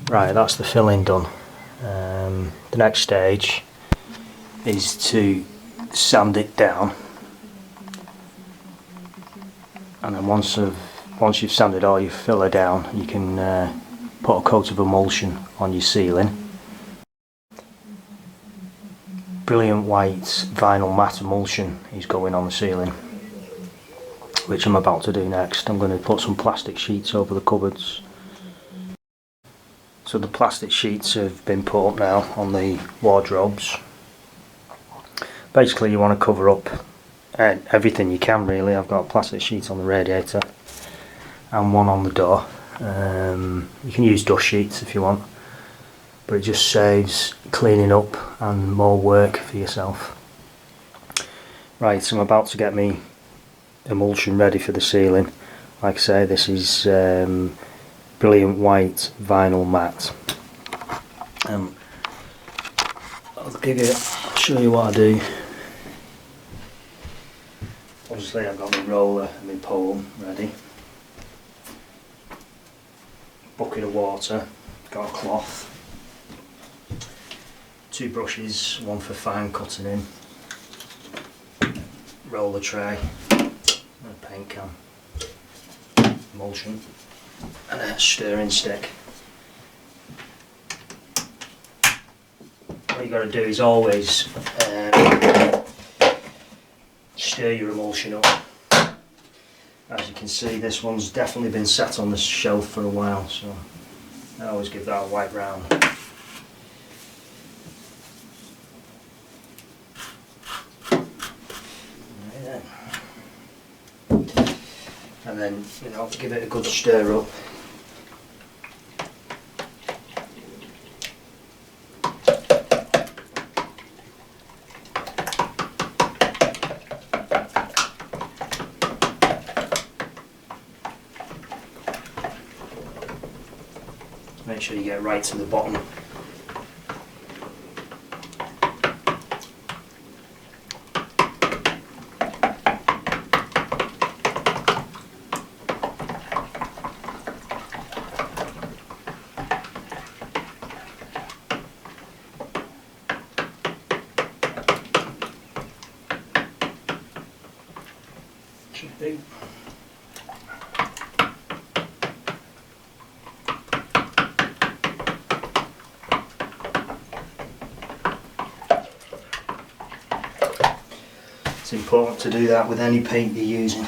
Right, that's the filling done. The next stage is to sand it down, and then once you've sanded all your filler down, you can put a coat of emulsion on your ceiling. Brilliant white vinyl matte emulsion is going on the ceiling, which I'm about to do next. I'm going to put some plastic sheets over the cupboards. So the plastic sheets have been put up now on the wardrobes. Basically you want to cover up everything you can really. I've got a plastic sheet on the radiator and one on the door. You can use dust sheets if you want, but it just saves cleaning up and more work for yourself. Right, so I'm about to get me emulsion ready for the ceiling. Like I say, this is brilliant white vinyl matte. I'll show you what I do. Obviously I've got my roller and my pole ready. Bucket of water, got a cloth, 2 brushes, one for fine cutting in, roller tray, and a paint can, emulsion, and a stirring stick. What you got to do is always stir your emulsion up. As you can see, this one's definitely been sat on the shelf for a while, so I always give that a wipe round. And then, give it a good stir up. Make sure you get right to the bottom. Should be. It's important to do that with any paint you're using.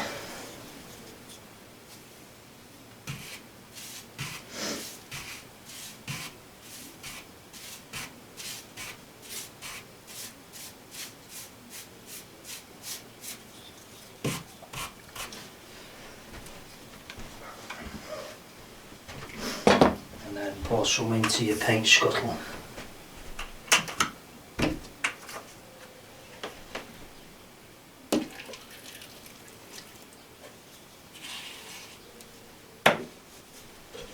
And then pour some into your paint scuttle.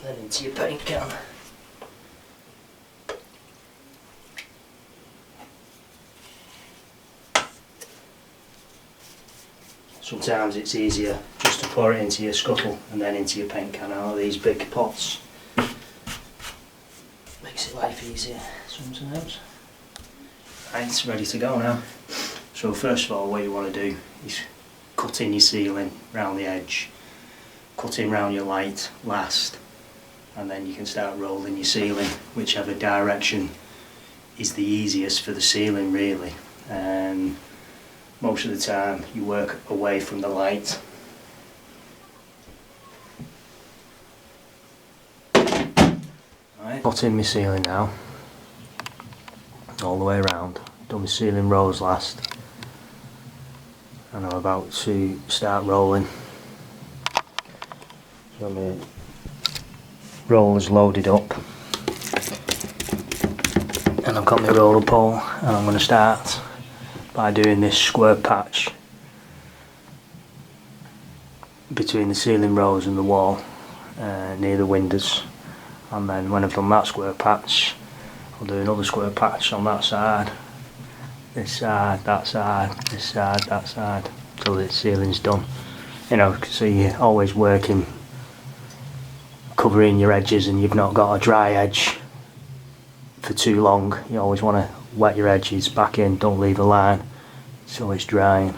Then into your paint can. Sometimes it's easier just to pour it into your scuttle and then into your paint can out of these big pots. Makes it life easier sometimes. Right, it's ready to go now. So first of all, what you want to do is cut in your ceiling round the edge, cut in round your light last, and then you can start rolling your ceiling, whichever direction is the easiest for the ceiling really. Most of the time you work away from the light. Right. Cut in my ceiling now, all the way around. Done my ceiling rows last, and I'm about to start rolling. So my roller's loaded up, and I've got my roller pole, and I'm going to start by doing this square patch between the ceiling rows and the wall near the windows, and then when I've done that square patch I'll do another square patch on that side, this side, that side, this side, that side, till the ceiling's done. So you're always working covering your edges and you've not got a dry edge for too long, you always want to wet your edges back in, don't leave a line so it's drying.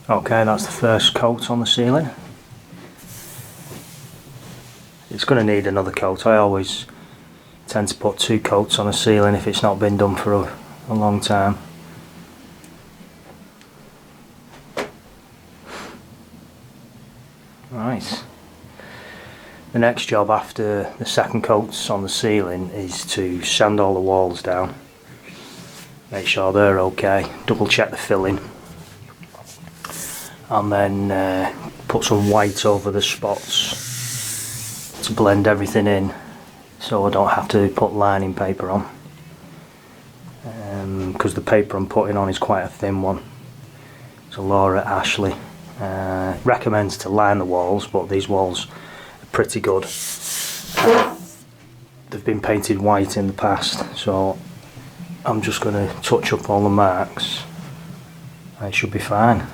Okay, that's the first coat on the ceiling. It's going to need another coat. I always tend to put 2 coats on a ceiling if it's not been done for a long time. Right. The next job after the second coats on the ceiling is to sand all the walls down. Make sure they're okay, double check the filling, and then put some white over the spots to blend everything in, so I don't have to put lining paper on, because the paper I'm putting on is quite a thin one. So Laura Ashley recommends to line the walls, but these walls are pretty good. They've been painted white in the past, so I'm just going to touch up all the marks and it should be fine.